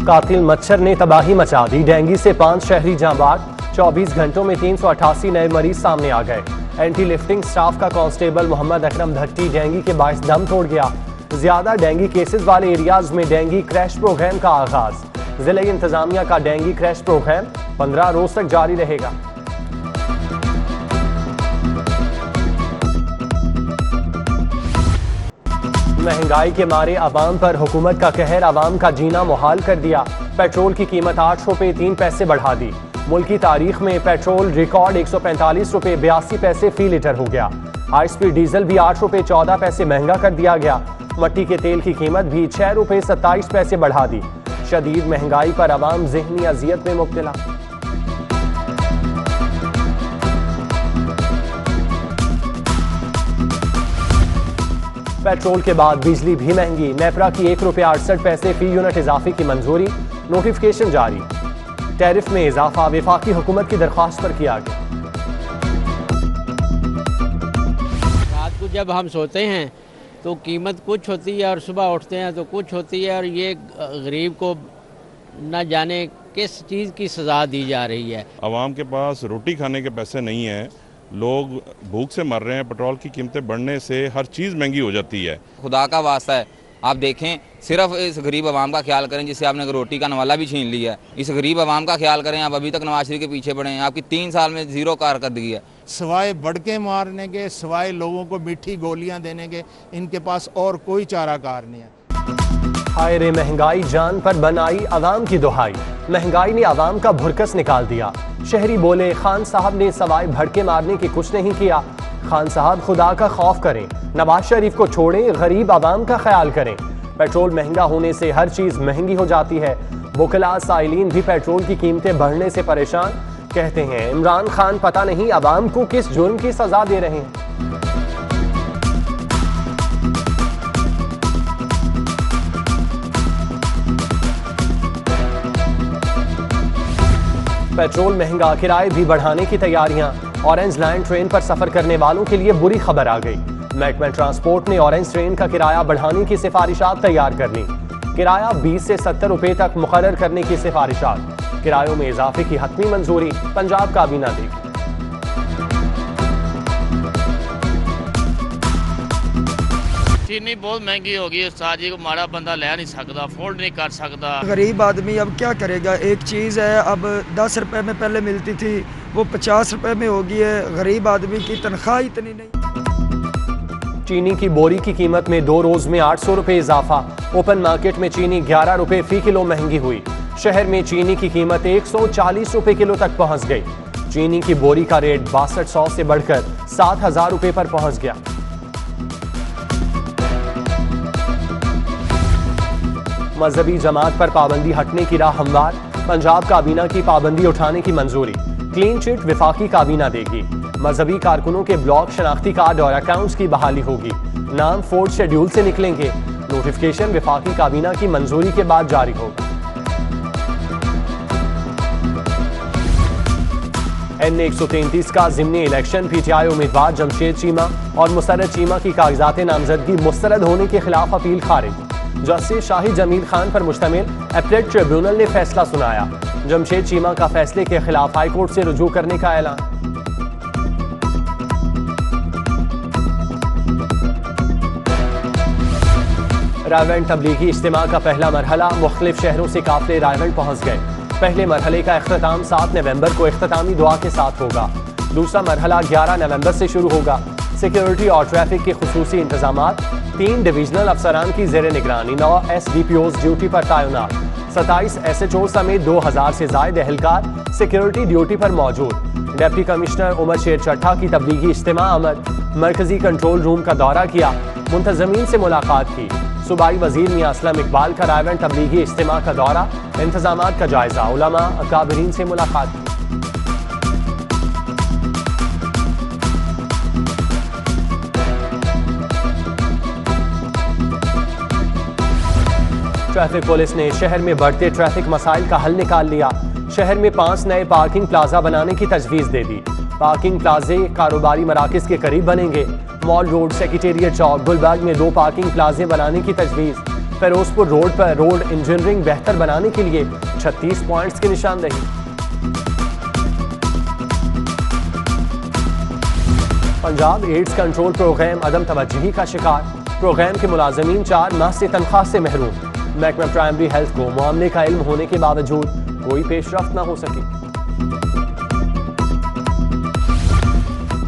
कातिल मच्छर ने तबाही मचा दी। डेंगू से 5 शहरी जांबाज। 24 घंटों में 388 नए मरीज सामने आ गए। एंटी लिफ्टिंग स्टाफ का कांस्टेबल मोहम्मद अकरम भट्टी डेंगू के बायस दम तोड़ गया। ज्यादा डेंगू केसेस वाले एरियाज में डेंगू क्रैश प्रोग्राम का आगाज। जिला इंतजामिया का डेंगू क्रैश प्रोग्राम 15 रोज तक जारी रहेगा। महंगाई के मारे अवाम पर हुकूमत का कहर अवाम का जीना मुहाल कर दिया। पेट्रोल की कीमत 8 रुपए 3 पैसे बढ़ा दी। मुल्क की तारीख में पेट्रोल रिकॉर्ड 145 रुपए 82 पैसे फी लीटर हो गया। हाई स्पीड डीजल भी 8 रुपए 14 पैसे महंगा कर दिया गया। मट्टी के तेल की कीमत भी 6 रुपए 27 पैसे बढ़ा दी। शदीद महंगाई पर अवाम ज़हनी अजियत में मुब्तला। पेट्रोल के बाद बिजली भी महंगी। नेपरा की 1 रुपया 68 पैसे फी यूनिट इजाफे की मंजूरी। नोटिफिकेशन जारी। टैरिफ में इजाफा वफाकी हुकूमत की दरख्वास्त पर किया गया। रात को जब हम सोते हैं तो कीमत कुछ होती है और सुबह उठते हैं तो कुछ होती है, और ये गरीब को न जाने किस चीज़ की सज़ा दी जा रही है। आवाम के पास रोटी खाने के पैसे नहीं हैं, लोग भूख से मर रहे हैं। पेट्रोल की कीमतें बढ़ने से हर चीज़ महंगी हो जाती है। खुदा का वास्ता है, आप देखें, सिर्फ इस गरीब आवाम का ख्याल करें जिससे आपने रोटी का नवाला भी छीन लिया है। इस गरीब आवाम का ख्याल करें। आप अभी तक नवाज शरीफ के पीछे पड़े हैं। आपकी 3 साल में 0 कारकर्दगी है। सवाए बड़के मारने के, सवाए लोगों को मीठी गोलियां देने के, इनके पास और कोई चाराकार नहीं है। हाय रे महंगाई जान पर बनाई अवाम की दुहाई। महंगाई ने अवाम का भुरकस निकाल दिया। शहरी बोले खान साहब ने सवाए भड़के मारने की कुछ नहीं किया। खान साहब खुदा का खौफ करें, नवाज शरीफ को छोड़ें, गरीब आवाम का ख्याल करें। पेट्रोल महंगा होने से हर चीज महंगी हो जाती है। बुकला साइलिन भी पेट्रोल की कीमतें बढ़ने से परेशान। कहते हैं इमरान खान पता नहीं अवाम को किस जुर्म की सजा दे रहे हैं। पेट्रोल महंगा, किराए भी बढ़ाने की तैयारियां। ऑरेंज लाइन ट्रेन पर सफर करने वालों के लिए बुरी खबर आ गई। महकमा ट्रांसपोर्ट ने ऑरेंज ट्रेन का किराया बढ़ाने की सिफारिशात तैयार कर ली। किराया 20 से 70 रुपए तक मुकर्रर करने की सिफारिशात। किरायों में इजाफे की हतमी मंजूरी पंजाब काबीना देगी। चीनी बहुत महंगी होगी। उस्ताद जी को माड़ा बंदा ले नहीं सकता, अफोर्ड नहीं कर सकता। गरीब आदमी अब क्या करेगा। एक चीज़ है अब 10 रुपए में पहले मिलती थी, वो 50 रुपए में हो गई है। गरीब आदमी की तनख्वाह इतनी नहीं। चीनी की बोरी की कीमत में 2 रोज में 800 रुपए इजाफा। ओपन मार्केट में चीनी 11 रुपए फी किलो महंगी हुई। शहर में चीनी की कीमत 140 रुपए किलो तक पहुंच गई। चीनी की बोरी का रेट 6200 से बढ़कर 7000 रुपए पर पहुंच गया। मजहबी जमात पर पाबंदी हटने की राह हमवार। पंजाब काबीना की पाबंदी उठाने की मंजूरी। क्लीन चिट विफाकी काबीना देगी। मजहबी कारकुनों के ब्लॉक शनाख्ती कार्ड और अकाउंट्स की बहाली होगी। नाम 4th शेड्यूल से निकलेंगे। नोटिफिकेशन विफाकी काबीना की मंजूरी के बाद जारी होगा। N133 का ज़िमनी इलेक्शन। PTI उम्मीदवार जमशेद चीमा और मुसर्रत चीमा की कागजात नामजदगी मुस्तरद होने के खिलाफ अपील खारिज। जस्टिस शाही जमील खान पर मुश्तमिल अपीलेट ट्रिब्यूनल ने फैसला सुनाया। जमशेद चीमा का फैसले के खिलाफ हाईकोर्ट से रुजू करने का ऐलान। रायवंड तबलीगी इज्तिमा का पहला मरहला। मुख्तलिफ शहरों से काफिले रायवंड पहुंच गए। पहले मरहले का इख्तिताम 7 नवंबर को इख्तितामी दुआ के साथ होगा। दूसरा मरहला 11 नवंबर से शुरू होगा। सिक्योरिटी और ट्रैफिक के खुसूसी इंतजामात। 3 डिवीजनल अफसरान की जेर निगरानी। 9 SDPOs ड्यूटी पर तैनात। 27 SHO समेत 2000 से ज्यादा एहलकार सिक्योरिटी ड्यूटी पर मौजूद। डिप्टी कमिश्नर उमर शेर चट्टा की तबलीगी इज्तिमा आमद। मरकजी कंट्रोल रूम का दौरा किया। मुंतजमीन से मुलाकात की। सूबाई वजीर मियां असलम इकबाल का रायवंड तबलीगी इज्तिमा का दौरा। इंतजामात का जायजा। उलमा अकाबरीन से मुलाकात की। ट्रैफिक पुलिस ने शहर में बढ़ते ट्रैफिक मसाइल का हल निकाल लिया। शहर में 5 नए पार्किंग प्लाजा बनाने की तजवीज़ दे दी। पार्किंग प्लाजे कारोबारी मराकज़ के करीब बनेंगे। मॉल रोड, सेक्रेटेरिएट चौक, गुलबर्ग में 2 पार्किंग प्लाजे बनाने की तजवीज़। फिरोजपुर रोड पर रोड इंजीनियरिंग बेहतर बनाने के लिए 36 पॉइंट्स की निशानदेही। पंजाब एड्स कंट्रोल प्रोग्राम अदम तवज्जुही का शिकार, प्रोग्राम के मुलाजमीन 4 माह से तनख्वाह से महरूम। महकमा प्राइमरी हेल्थ को मामले का इल्म होने के बावजूद कोई पेशरफ्त न हो सकी।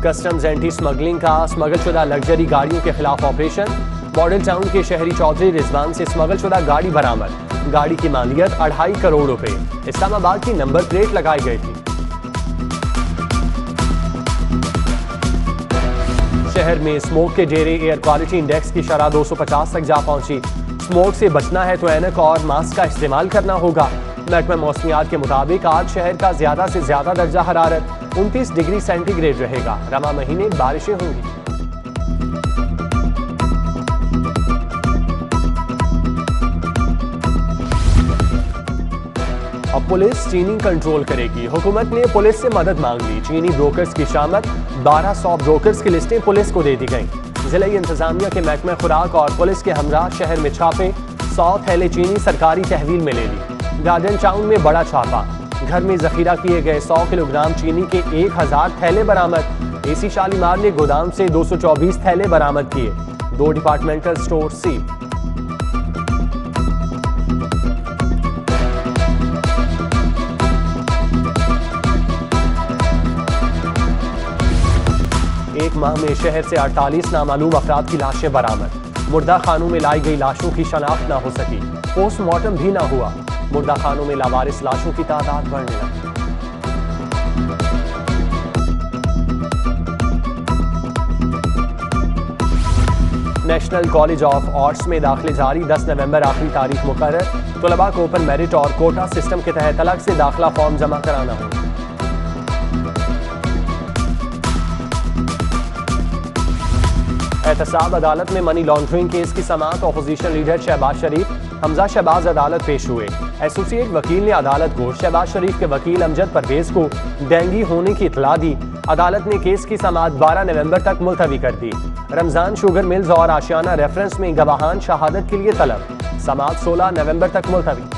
कस्टम्स एंटी स्मगलिंग का स्मगल शुदा लग्जरी गाड़ियों के खिलाफ ऑपरेशन, मॉडल टाउन के शहरी चौधरी रिजवान से स्मगल शुदा गाड़ी बरामद। गाड़ी की मालियत 2.5 करोड़ रुपए, इस्लामाबाद की नंबर प्लेट लगाई गई थी। शहर में स्मोक के डेरे, एयर क्वालिटी इंडेक्स की शरह 250 तक जा पहुंची। स्मोक से बचना है तो ऐनक और मास्क का इस्तेमाल करना होगा। महकमा मौसमियात के मुताबिक आज शहर का ज्यादा से ज्यादा दर्जा हरारत 29 डिग्री सेंटीग्रेड रहेगा। रमा महीने बारिशें होंगी। अब पुलिस चीनी कंट्रोल करेगी। हुकूमत ने पुलिस से मदद मांग ली। चीनी ब्रोकर्स की शामत 1200 ब्रोकर्स की लिस्टें पुलिस को दे दी गईं। जिला इंतजामिया के महकमा खुराक और पुलिस के हमरा शहर में छापे, 100 थैले चीनी सरकारी तहवील में ले ली। गार्डन टाउन में बड़ा छापा, घर में जखीरा किए गए 100 किलोग्राम चीनी के 1000 थैले बरामद। एसी शालीमार ने गोदाम से 224 थैले बरामद किए। 2 डिपार्टमेंटल स्टोर सील। एक माह में शहर से 48 नामालूम अफराद की लाशें बरामद। मुर्दा खानों में लाई गई लाशों की शनाख्त न हो सकी, पोस्टमार्टम भी न हुआ। मुर्दा खानों में लावारिस लाशों की तादाद बढ़ने लगी। नेशनल कॉलेज ऑफ आर्ट्स में दाखिले जारी, 10 नवंबर आखिरी तारीख मुकर्रर। तलबा को ओपन मेरिट और कोटा सिस्टम के तहत अलग से दाखिला फॉर्म जमा कराना होगा। एहतसाब अदालत में मनी लॉन्ड्रिंग केस की समाअत, अपोजिशन लीडर शहबाज शरीफ, हमजा शहबाज अदालत पेश हुए। एसोसिएट वकील ने अदालत को शहबाज शरीफ के वकील अमजद परवेज को डेंगू होने की इतला दी। अदालत ने केस की समाअत 12 नवंबर तक मुलतवी कर दी। रमजान शुगर मिल्स और आशियाना रेफरेंस में गवाहान शहादत के लिए तलब, समाअत 16 नवंबर तक मुलतवी।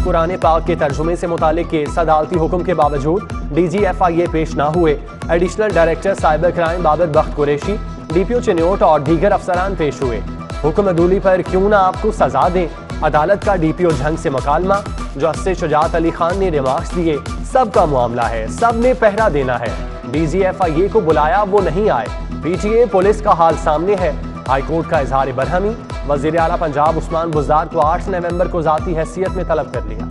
कुरान पाक के तर्जुमे से मुतालिक केस, अदालती हुक्म के बावजूद DGFIA पेश न हुए। Additional director cyber crime Babar Bakht Qureshi, DPO Chiniot और दीगर अफसरान पेश हुए। हुक्म अदूली पर क्यों ना आपको सजा दें, अदालत का DPO झंग से मुकालमा। जस्टिस शुजात अली खान ने रिमार्क्स दिए, सबका मामला है, सब ने पहरा देना है। DGFIA को बुलाया, वो नहीं आए। PTA पुलिस का हाल सामने है। हाईकोर्ट का इजहार बरहमी। वज़ीर आला पंजाब उस्मान बुज़दार को 8 नवंबर को ज़ाती हैसियत में तलब कर लिया।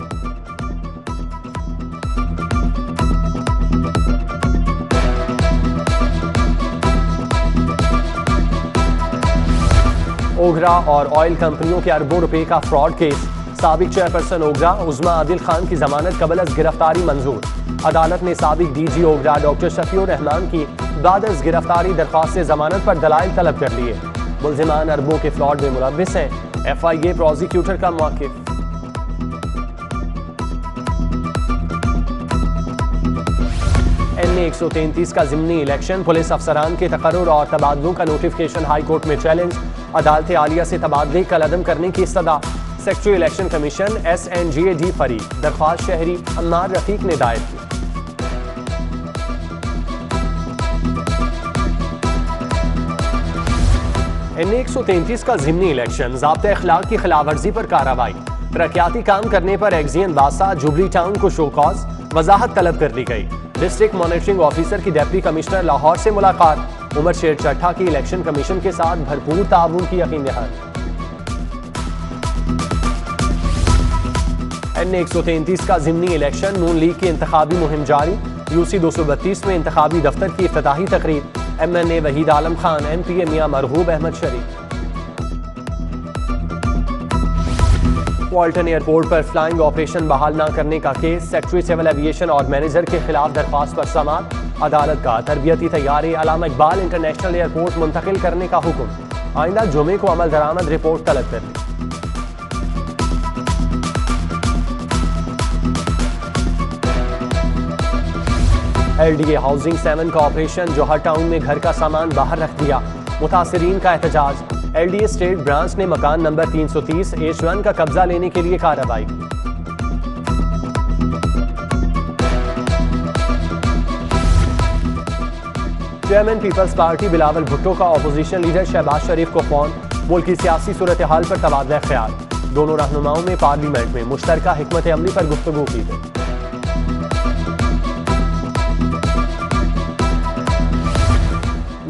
ओगरा और ऑयल कंपनियों के अरबों रुपए का फ्रॉड केस, साबिक चेयरपर्सन ओगरा उज़मा आदिल खान की जमानत कबल अज गिरफ्तारी मंजूर। अदालत ने साबिक DG ओगरा डॉक्टर शफीउर रहमान की बाद अज गिरफ्तारी दरख्वास्त से जमानत पर दलाइल तलब कर लिए। मुल्जिमान अरबों के फ्रॉड में मुलव्विस हैं। FIA प्रोसिक्यूटर का मौक़िफ़। NA 133 का ज़िमनी इलेक्शन, पुलिस अफसरान के तकर्रुर और तबादलों का नोटिफिकेशन हाई कोर्ट में चैलेंज। अदालत आलिया से तबादले कलअदम करने की सदा। सेक्रेटरी इलेक्शन कमीशन SNJD फरीक, दरख्वास्त शहरी अम्मार रफीक ने दायर की। NA 133 का ज़िमनी इलेक्शन, ज़ाब्ते अखलाक की खिलाफवर्जी पर कार्रवाई। तरक्याती काम करने पर एक्जियन बासा जुबली टाउन को शो कॉज, वजाहत तलब कर ली गई। डिस्ट्रिक्ट मॉनिटरिंग ऑफिसर की डिप्टी कमिश्नर लाहौर से मुलाकात। उमर शेर चट्टा की इलेक्शन कमीशन के साथ भरपूर ताउन की यकीन दहानी। NA 133 का ज़िमनी इलेक्शन, नून लीग की इंतखाबी मुहिम जारी। UC 232 में इंतखाबी दफ्तर की इफ्तिताही तकरीब। MNA वहीद आलम खान, MPA मियां मरगूब अहमद शरीफ। वाल्टन एयरपोर्ट पर फ्लाइंग ऑपरेशन बहाल न करने का केस, सेक्रेटरी सिविल एविएशन और मैनेजर के खिलाफ दरख्वास्त पर समाअत। अदालत का तरबियती तैयारी अलामा इकबाल इंटरनेशनल एयरपोर्ट मुंतकिल करने का हुक्म। आइंदा जुमे को अमल दरामद रिपोर्ट तलब कर दी। LDA हाउसिंग 7 का ऑपरेशन जौहर टाउन में घर का सामान बाहर रख दिया, मुतासिरीन का एहतजाज। LDA स्टेट ब्रांच ने मकान नंबर 330 H1 का कब्जा लेने के लिए कार्रवाई की। Chairman Peoples Party Bilawal Bhutto का अपोजिशन लीडर शहबाज शरीफ को फोन, मुल्क की सियासी सूरत हाल पर तबादला ख्याल। दोनों रहनुमाओं में पार्लियामेंट में मुश्तरका हिकमत अमली पर गुफ्तगू की गई।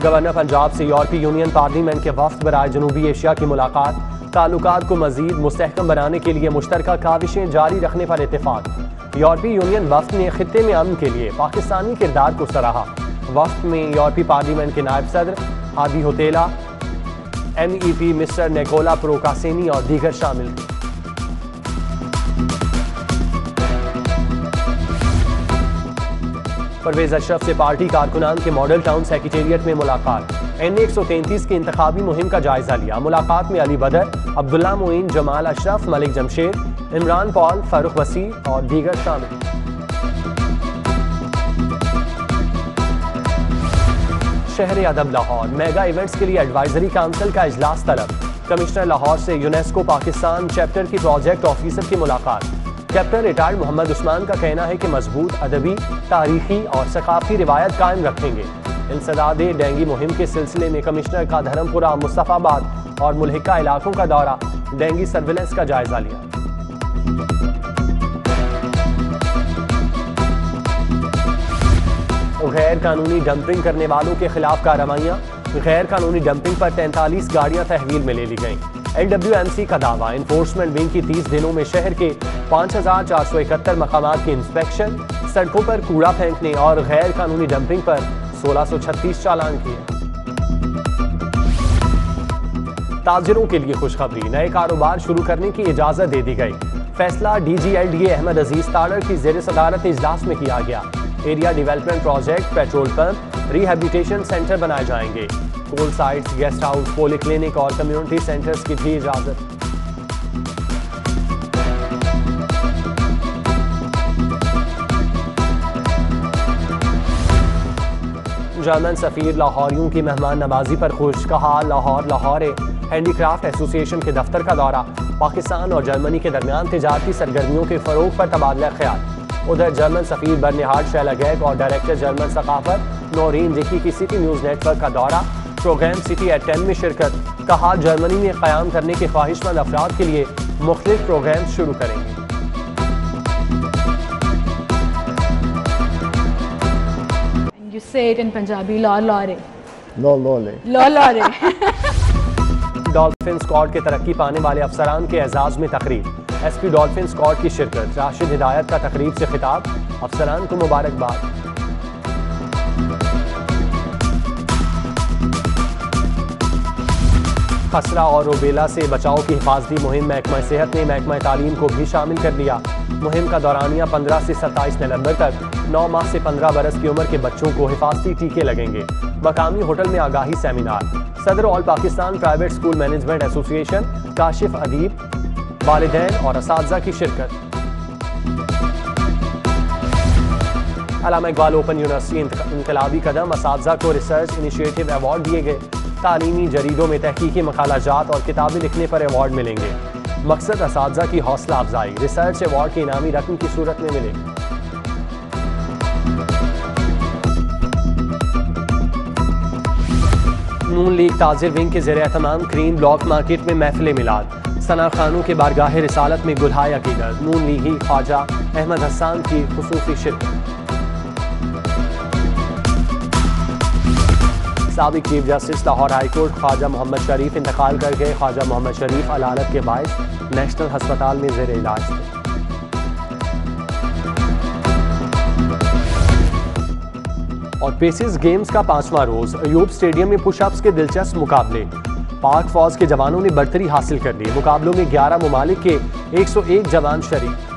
गवर्नर पंजाब से यूरोपीय यूनियन पार्लियामेंट के वफ्द बराए जनूबी एशिया की मुलाकात, ताल्लुकात को मजीद मुस्तहकम बनाने के लिए मुश्तरका काविशें जारी रखने पर इत्तेफाक। यूरोपीय यूनियन वफ्द ने खित्ते में अमन के लिए पाकिस्तानी किरदार को सराहा। वफ्द में यूरोपीय पार्लियामेंट के नायब सदर हादी होतेला, MEP मिस्टर निकोला प्रोकासेनी और दीगर शामिल थे। परवेज अशरफ से पार्टी कारकुनान के मॉडल टाउन सेक्रेटेरिएट में मुलाकात, NA 133 की इंतखाबी मुहिम का जायजा लिया। मुलाकात में अली बदर, अब्दुल्ला मोइन, जमाल अशरफ, मलिक जमशेद, इमरान पॉल, फारूक वसी और दीगर शामिल। शहर अदब लाहौर मेगा इवेंट्स के लिए एडवाइजरी काउंसिल का इजलास तलब। कमिश्नर लाहौर से यूनेस्को पाकिस्तान चैप्टर की प्रोजेक्ट ऑफिसर की मुलाकात। कैप्टन रिटायर्ड मोहम्मद उस्मान का कहना है कि मजबूत अदबी, तारीखी और सकाफी रिवायत कायम रखेंगे। इंसदाद डेंगी मुहिम के सिलसिले में कमिश्नर का धर्मपुरा, मुस्तफाबाद और मुल्हिका इलाकों का दौरा, डेंगी सर्विलेंस का जायजा लिया। गैर कानूनी डंपिंग करने वालों के खिलाफ कार्रवाइयां, गैर कानूनी डंपिंग पर 43 गाड़ियां तहवील में ले ली गईं। LWMC का दावा, इन्फोर्समेंट विंग की 30 दिनों में शहर के 5471 मकामात की इंस्पेक्शन, सड़कों पर कूड़ा फेंकने और गैर कानूनी डंपिंग पर 1636 चालान किए। ताजिरों के लिए खुशखबरी, नए कारोबार शुरू करने की इजाजत दे दी गई। फैसला DG LDA अहमद अजीज ताड़र की जेर सदारत इजलास में किया गया। Area development project, petrol pump, rehabilitation centre बनाए जाएंगे। कोल साइट्स, गेस्ट हाउस, पॉलीक्लिनिक और कम्युनिटी सेंटर्स की भी इजाजत। जर्मन सफीर लाहौरियों की मेहमान नवाजी पर खुश, कहा लाहौर हैंडीक्राफ्ट एसोसिएशन के दफ्तर का दौरा। पाकिस्तान और जर्मनी के दरमियान तिजारती सरगर्मियों के फरोग पर तबादला ख्याल। उधर जर्मन सफीर बर्निहार्ड शैलागैक और डायरेक्टर जर्मन सकाफत नौरीन जिकी की सिटी न्यूज़ नेटवर्क का दौरा, प्रोग्राम सिटी एट 10 में शिरकत। कहा जर्मनी में क़याम करने के ख्वाहिशमंद अफराद के लिए मुख्तलिफ प्रोग्राम शुरू करेंगे। You say it in Punjabi, lore. Dolphin squad के तरक्की पाने वाले अफसरान के एजाज में तकरीब, SP डॉल्फिन स्क्वाड की शिरकत। राशिद हिदायत का तकरीब से खिताब, अफसरान को मुबारकबाद। खसरा और रूबेला से बचाव की हिफाजती मुहिम महकमा सेहत ने महकमा तालीम को भी शामिल कर लिया। मुहिम का दौरानिया 15 से 27 नवंबर तक 9 माह से 15 बरस की उम्र के बच्चों को हिफाजती टीके लगेंगे। मकामी होटल में आगाही सेमिनार। सदर all Pakistan private school management association Kashif Adeeb, वालिदैन और असातिज़ा की शिरकत। अल्लामा इकबाल ओपन यूनिवर्सिटी इनकलाबी कदम, असातिज़ा को रिसर्च इनिशिएटिव अवार्ड दिए गए। तालीमी जरीदों में तहकीकी मकालाजात और किताबें लिखने पर अवार्ड मिलेंगे। मकसद असातिज़ा की हौसला अफजाई, रिसर्च अवार्ड की इनामी रकम की सूरत में मिलेगी। नून लीग ताजिर विंग के ज़ेरे एहतमाम क्रीम ब्लॉक मार्केट में महफिल मिलाद। सना खानों के बारगाह रिसालत में गुलहाय अकीदत। नून लीगी ख्वाजा अहमद हसन की खुसूसी शिरकत। साबिक chief justice Lahore high court Khawaja Muhammad Sharif इंतकाल कर गए। ख्वाजा मोहम्मद शरीफ अलालत के बायस नेशनल अस्पताल में ज़ेरे इलाज थे। और पेसिस गेम्स का 5वां रोज, अयूब स्टेडियम में पुशअप्स के दिलचस्प मुकाबले। पाक फौज के जवानों ने बर्तरी हासिल कर ली। मुकाबलों में 11 ममालिक के 101 जवान शरीक।